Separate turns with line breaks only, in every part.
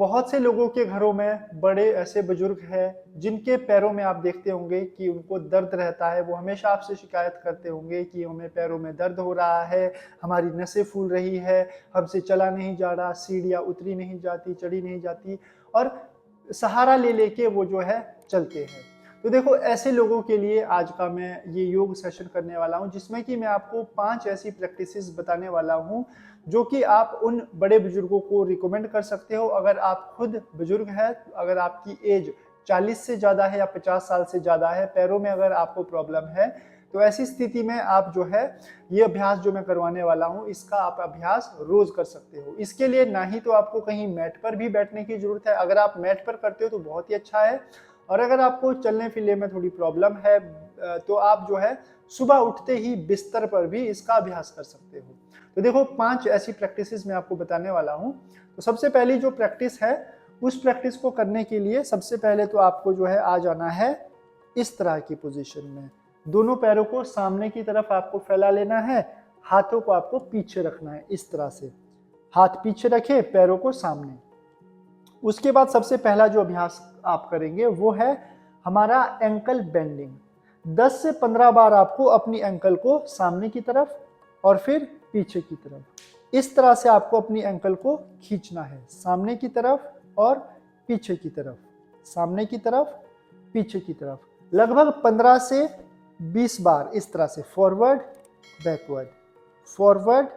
बहुत से लोगों के घरों में बड़े ऐसे बुजुर्ग हैं जिनके पैरों में आप देखते होंगे कि उनको दर्द रहता है। वो हमेशा आपसे शिकायत करते होंगे कि हमें पैरों में दर्द हो रहा है, हमारी नसें फूल रही है, हमसे चला नहीं जा रहा, सीढ़ियाँ उतरी नहीं जाती, चढ़ी नहीं जाती और सहारा ले लेके वो जो है चलते हैं। तो देखो ऐसे लोगों के लिए आज का मैं ये योग सेशन करने वाला हूँ, जिसमें कि मैं आपको 5 ऐसी प्रैक्टिसेस बताने वाला हूँ जो कि आप उन बड़े बुजुर्गों को रिकमेंड कर सकते हो। अगर आप खुद बुजुर्ग हैं, अगर आपकी एज 40 से ज़्यादा है या 50 साल से ज़्यादा है, पैरों में अगर आपको प्रॉब्लम है, तो ऐसी स्थिति में आप जो है ये अभ्यास जो मैं करवाने वाला हूँ, इसका आप अभ्यास रोज कर सकते हो। इसके लिए ना ही तो आपको कहीं मैट पर भी बैठने की जरूरत है, अगर आप मैट पर करते हो तो बहुत ही अच्छा है। और अगर आपको चलने फिरने में थोड़ी प्रॉब्लम है तो आप जो है सुबह उठते ही बिस्तर पर भी इसका अभ्यास कर सकते हो। तो देखो 5 ऐसी प्रैक्टिसेस मैं आपको बताने वाला हूँ। तो सबसे पहली जो प्रैक्टिस है, उस प्रैक्टिस को करने के लिए सबसे पहले तो आपको जो है आ जाना है इस तरह की पोजीशन में। दोनों पैरों को सामने की तरफ आपको फैला लेना है, हाथों को आपको पीछे रखना है इस तरह से। हाथ पीछे रखे, पैरों को सामने। उसके बाद सबसे पहला जो अभ्यास आप करेंगे वो है हमारा एंकल बेंडिंग। 10 से 15 बार आपको अपनी एंकल को सामने की तरफ और फिर पीछे की तरफ इस तरह से आपको अपनी एंकल को खींचना है, सामने की तरफ और पीछे की तरफ, सामने की तरफ, पीछे की तरफ, लगभग 15 से 20 बार इस तरह से फॉरवर्ड बैकवर्ड, फॉरवर्ड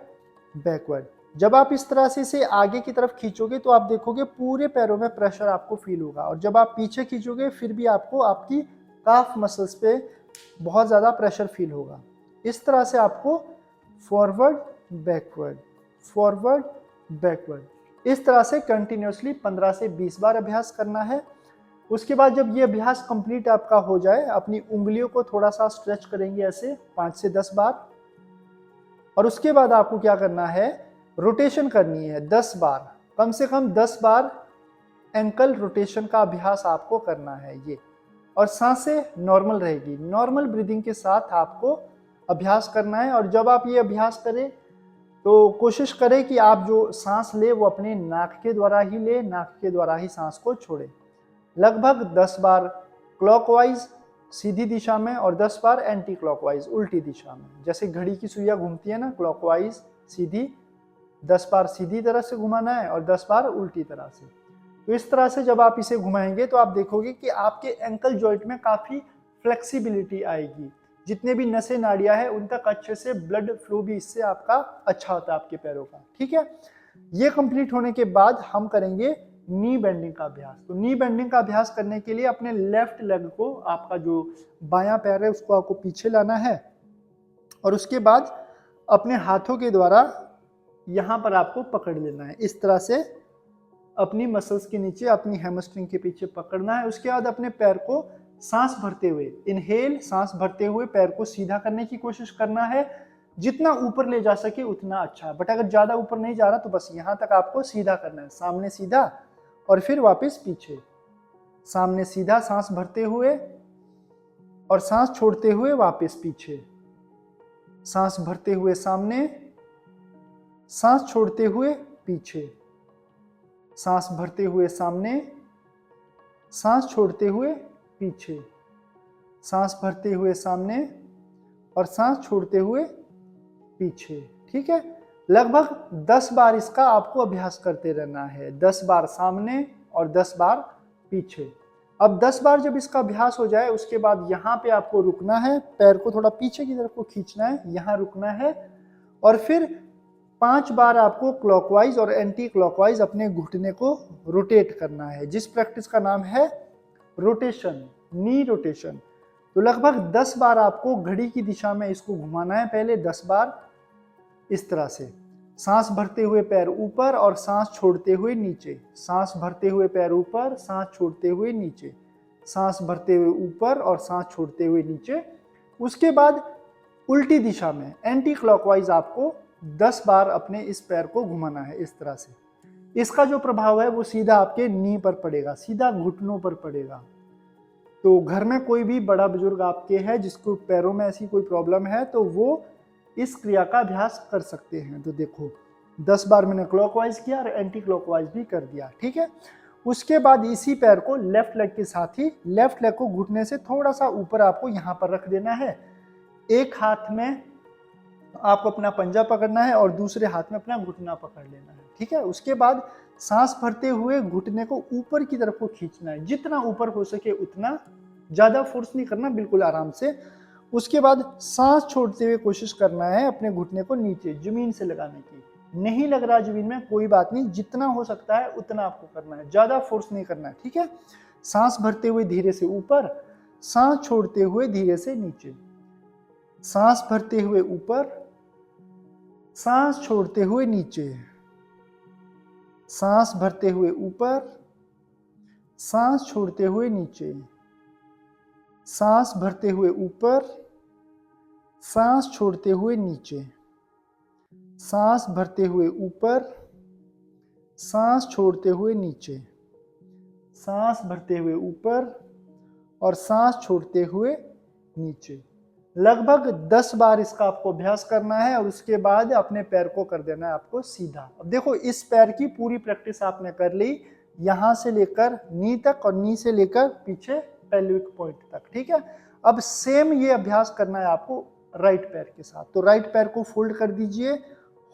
बैकवर्ड। जब आप इस तरह से इसे आगे की तरफ खींचोगे तो आप देखोगे पूरे पैरों में प्रेशर आपको फील होगा, और जब आप पीछे खींचोगे फिर भी आपको आपकी काफ मसल्स पे बहुत ज़्यादा प्रेशर फील होगा। इस तरह से आपको फॉरवर्ड बैकवर्ड, फॉरवर्ड बैकवर्ड, इस तरह से कंटिन्यूसली 15 से 20 बार अभ्यास करना है। उसके बाद जब ये अभ्यास कंप्लीट आपका हो जाए, अपनी उंगलियों को थोड़ा सा स्ट्रेच करेंगे ऐसे 5 से 10 बार, और उसके बाद आपको क्या करना है, रोटेशन करनी है 10 बार, कम से कम 10 बार एंकल रोटेशन का अभ्यास आपको करना है ये। और सांसें नॉर्मल रहेगी, नॉर्मल ब्रीदिंग के साथ आपको अभ्यास करना है। और जब आप ये अभ्यास करें तो कोशिश करें कि आप जो सांस ले वो अपने नाक के द्वारा ही ले, नाक के द्वारा ही सांस को छोड़े। लगभग 10 बार क्लॉकवाइज सीधी दिशा में और 10 बार एंटी क्लॉकवाइज उल्टी दिशा में। जैसे घड़ी की सुइयां घूमती है ना, क्लॉकवाइज सीधी, 10 बार सीधी तरह से घुमाना है और 10 बार उल्टी तरह से। तो इस तरह से जब आप इसे घुमाएंगे तो आप देखोगे कि आपके एंकल जॉइंट में काफ़ी फ्लेक्सिबिलिटी आएगी। जितने भी नसें नाड़ियां हैं उन तक अच्छे से ब्लड फ्लो भी इससे आपका अच्छा होता है आपके पैरों का। ठीक है, ये कंप्लीट होने के बाद हम करेंगे नी बेंडिंग का अभ्यास। तो नी बेंडिंग का अभ्यास करने के लिए अपने लेफ्ट लेग को, आपका जो बायां पैर है उसको आपको पीछे लाना है, और उसके बाद अपने हाथों के द्वारा यहाँ पर आपको पकड़ लेना है इस तरह से, अपनी मसल्स के नीचे, अपनी हैमस्ट्रिंग के पीछे पकड़ना है। उसके बाद अपने पैर को सांस भरते हुए, इनहेल, सांस भरते हुए पैर को सीधा करने की कोशिश करना है। जितना ऊपर ले जा सके उतना अच्छा है, बट अगर ज़्यादा ऊपर नहीं जा रहा तो बस यहाँ तक आपको सीधा करना है, सामने सीधा और फिर वापस पीछे, सामने सीधा सांस भरते हुए और सांस छोड़ते हुए वापस पीछे, सांस भरते हुए सामने, सांस छोड़ते हुए पीछे, सांस भरते हुए सामने, सांस छोड़ते हुए पीछे, सांस भरते हुए सामने और सांस छोड़ते हुए पीछे। ठीक है, लगभग 10 बार इसका आपको अभ्यास करते रहना है, 10 बार सामने और 10 बार पीछे। अब 10 बार जब इसका अभ्यास हो जाए उसके बाद यहाँ पे आपको रुकना है, पैर को थोड़ा पीछे की तरफ को खींचना है, यहाँ रुकना है, और फिर 5 बार आपको क्लॉकवाइज और एंटी क्लॉकवाइज अपने घुटने को रोटेट करना है, जिस प्रैक्टिस का नाम है रोटेशन, नी रोटेशन। तो लगभग 10 बार आपको घड़ी की दिशा में इसको घुमाना है, पहले 10 बार इस तरह से, सांस भरते हुए पैर ऊपर और सांस छोड़ते हुए नीचे, सांस भरते हुए पैर ऊपर, सांस छोड़ते हुए नीचे, सांस भरते हुए ऊपर और सांस छोड़ते हुए नीचे। उसके बाद उल्टी दिशा में एंटी क्लॉकवाइज आपको 10 बार अपने इस पैर को घुमाना है इस तरह से। इसका जो प्रभाव है वो सीधा आपके नी पर पड़ेगा, सीधा घुटनों पर पड़ेगा। तो घर में कोई भी बड़ा बुजुर्ग आपके है जिसको पैरों में ऐसी कोई प्रॉब्लम है तो वो इस क्रिया का अभ्यास कर सकते हैं। तो देखो 10 बार मैंने क्लॉकवाइज किया और एंटी क्लॉकवाइज भी कर दिया, ठीक है। उसके बाद इसी पैर को लेफ्ट लेग के साथ ही लेफ्ट लेग को घुटने से थोड़ा सा ऊपर आपको यहाँ पर रख देना है। एक हाथ में आपको अपना पंजा पकड़ना है और दूसरे हाथ में अपना घुटना पकड़ लेना है, ठीक है। उसके बाद सांस भरते हुए घुटने को ऊपर की तरफ को खींचना है, जितना ऊपर हो सके उतना, ज्यादा फोर्स नहीं करना, बिल्कुल आराम से। उसके बाद सांस छोड़ते हुए कोशिश करना है अपने घुटने को नीचे जमीन से लगाने की। नहीं लग रहा जमीन में, कोई बात नहीं, जितना हो सकता है उतना आपको करना है, ज्यादा फोर्स नहीं करना है, ठीक है। सांस भरते हुए धीरे से ऊपर, सांस छोड़ते हुए धीरे से नीचे, सांस भरते हुए ऊपर, सांस छोड़ते हुए नीचे, सांस भरते हुए ऊपर, सांस छोड़ते हुए नीचे, सांस भरते हुए ऊपर, सांस छोड़ते हुए नीचे, सांस भरते हुए ऊपर, सांस छोड़ते हुए नीचे, सांस भरते हुए ऊपर और सांस छोड़ते हुए नीचे। लगभग 10 बार इसका आपको अभ्यास करना है और उसके बाद अपने पैर को कर देना है आपको सीधा। अब देखो, इस पैर की पूरी प्रैक्टिस आपने कर ली, यहां से लेकर नी तक और नी से लेकर पीछे पेल्विक पॉइंट तक, ठीक है। अब सेम ये अभ्यास करना है आपको राइट पैर के साथ। तो राइट पैर को फोल्ड कर दीजिए,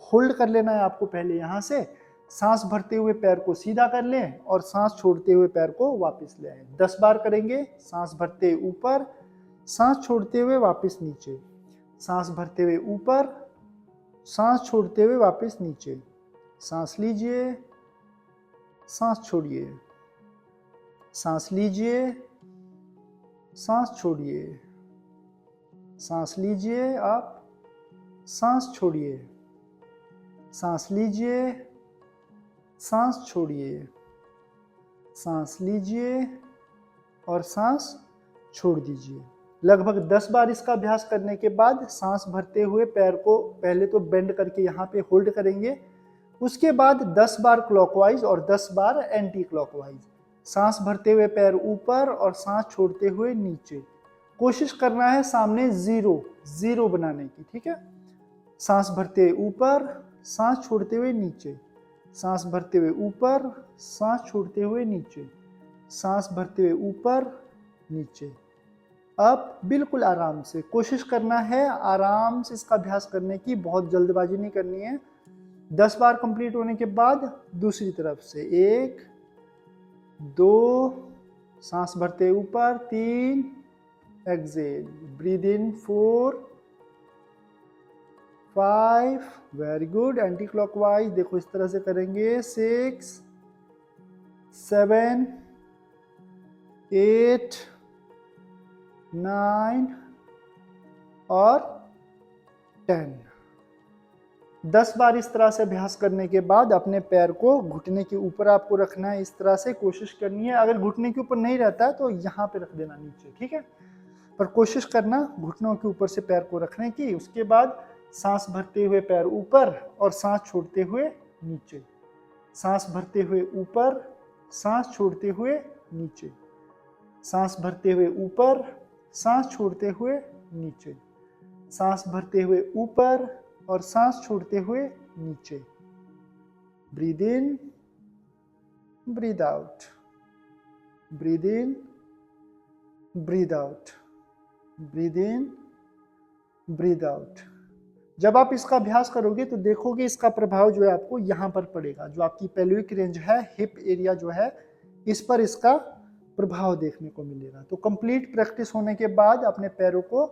होल्ड कर लेना है आपको पहले यहां से, सांस भरते हुए पैर को सीधा कर लें और सांस छोड़ते हुए पैर को वापस ले आए। 10 बार करेंगे। सांस भरते ऊपर, सांस छोड़ते हुए वापस नीचे, सांस भरते हुए ऊपर, सांस छोड़ते हुए वापस नीचे, सांस लीजिए, सांस छोड़िए, सांस लीजिए, सांस छोड़िए, सांस लीजिए आप, सांस छोड़िए, सांस लीजिए, सांस छोड़िए, सांस लीजिए और सांस छोड़ दीजिए। लगभग 10 बार इसका अभ्यास करने के बाद सांस भरते हुए पैर को पहले तो बेंड करके यहाँ पे होल्ड करेंगे। उसके बाद 10 बार क्लॉकवाइज और 10 बार एंटी क्लॉकवाइज। सांस भरते हुए पैर ऊपर और सांस छोड़ते हुए नीचे। कोशिश करना है सामने जीरो बनाने की, ठीक है। सांस भरते हुए ऊपर, सांस छोड़ते हुए नीचे, सांस भरते हुए ऊपर, सांस छोड़ते हुए नीचे, सांस भरते हुए ऊपर नीचे। अब बिल्कुल आराम से कोशिश करना है, आराम से इसका अभ्यास करने की, बहुत जल्दबाजी नहीं करनी है। 10 बार कंप्लीट होने के बाद दूसरी तरफ से 1 2, सांस भरते ऊपर 3, exhale, breathe in 4 5, very good. Anti clockwise देखो इस तरह से करेंगे, 6 7 8 9 और 10। 10 बार इस तरह से अभ्यास करने के बाद अपने पैर को घुटने के ऊपर आपको रखना है। इस तरह से कोशिश करनी है। अगर घुटने के ऊपर नहीं रहता है तो यहाँ पे रख देना नीचे, ठीक है। पर कोशिश करना घुटनों के ऊपर से पैर को रखने की। उसके बाद सांस भरते हुए पैर ऊपर और सांस छोड़ते हुए नीचे, सांस भरते हुए ऊपर, सांस छोड़ते हुए नीचे, सांस भरते हुए ऊपर, सांस छोड़ते हुए नीचे, सांस भरते हुए ऊपर और सांस छोड़ते हुए नीचे। Breathe in, breathe out, breathe in, breathe out, breathe in, breathe out. जब आप इसका अभ्यास करोगे तो देखोगे इसका प्रभाव जो है आपको यहाँ पर पड़ेगा। जो आपकी पेल्विक रेंज है, हिप एरिया जो है, इस पर इसका प्रभाव देखने को मिलेगा। तो कंप्लीट प्रैक्टिस होने के बाद अपने पैरों को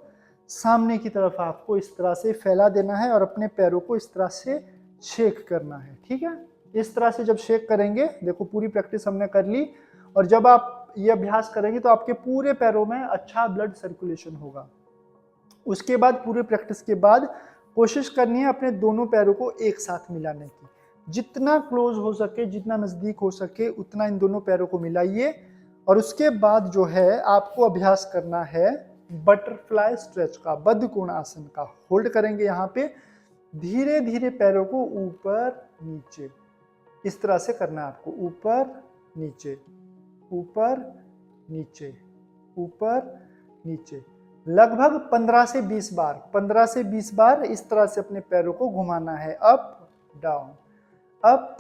सामने की तरफ आपको इस तरह से फैला देना है और अपने पैरों को इस तरह से शेक करना है, ठीक है। इस तरह से जब शेक करेंगे, देखो पूरी प्रैक्टिस हमने कर ली, और जब आप ये अभ्यास करेंगे तो आपके पूरे पैरों में अच्छा ब्लड सर्कुलेशन होगा। उसके बाद पूरे प्रैक्टिस के बाद कोशिश करनी है अपने दोनों पैरों को एक साथ मिलाने की। जितना क्लोज हो सके, जितना नजदीक हो सके उतना इन दोनों पैरों को मिलाइए। और उसके बाद जो है आपको अभ्यास करना है बटरफ्लाई स्ट्रेच का, बद्धकोण आसन का। होल्ड करेंगे यहाँ पे, धीरे धीरे पैरों को ऊपर नीचे, इस तरह से करना है आपको। ऊपर नीचे, ऊपर नीचे, ऊपर नीचे। लगभग 15 से 20 बार, 15 से 20 बार इस तरह से अपने पैरों को घुमाना है। Up down, up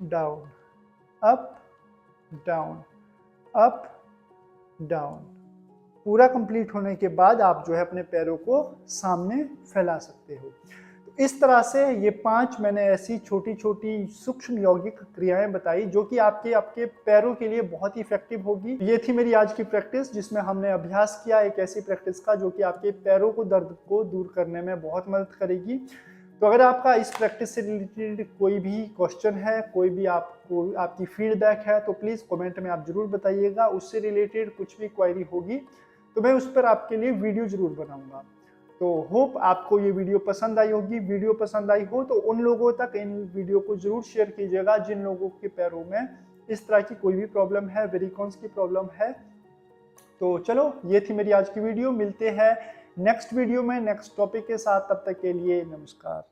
down, up down, up down. पूरा कंप्लीट होने के बाद आप जो है अपने पैरों को सामने फैला सकते हो। तो इस तरह से ये 5 मैंने ऐसी छोटी छोटी सूक्ष्म यौगिक क्रियाएं बताई जो कि आपके पैरों के लिए बहुत ही इफेक्टिव होगी। ये थी मेरी आज की प्रैक्टिस जिसमें हमने अभ्यास किया एक ऐसी प्रैक्टिस का जो कि आपके पैरों को दर्द को दूर करने में बहुत मदद करेगी। तो अगर आपका इस प्रैक्टिस से रिलेटेड कोई भी क्वेश्चन है, कोई भी आपको आपकी फीडबैक है, तो प्लीज़ कमेंट में आप जरूर बताइएगा। उससे रिलेटेड कुछ भी क्वेरी होगी तो मैं उस पर आपके लिए वीडियो जरूर बनाऊंगा। तो होप आपको ये वीडियो पसंद आई होगी। वीडियो पसंद आई हो तो उन लोगों तक इन वीडियो को जरूर शेयर कीजिएगा जिन लोगों के पैरों में इस तरह की कोई भी प्रॉब्लम है, वेरिकोन्स की प्रॉब्लम है। तो चलो, ये थी मेरी आज की वीडियो। मिलते हैं नेक्स्ट वीडियो में नेक्स्ट टॉपिक के साथ। तब तक के लिए नमस्कार।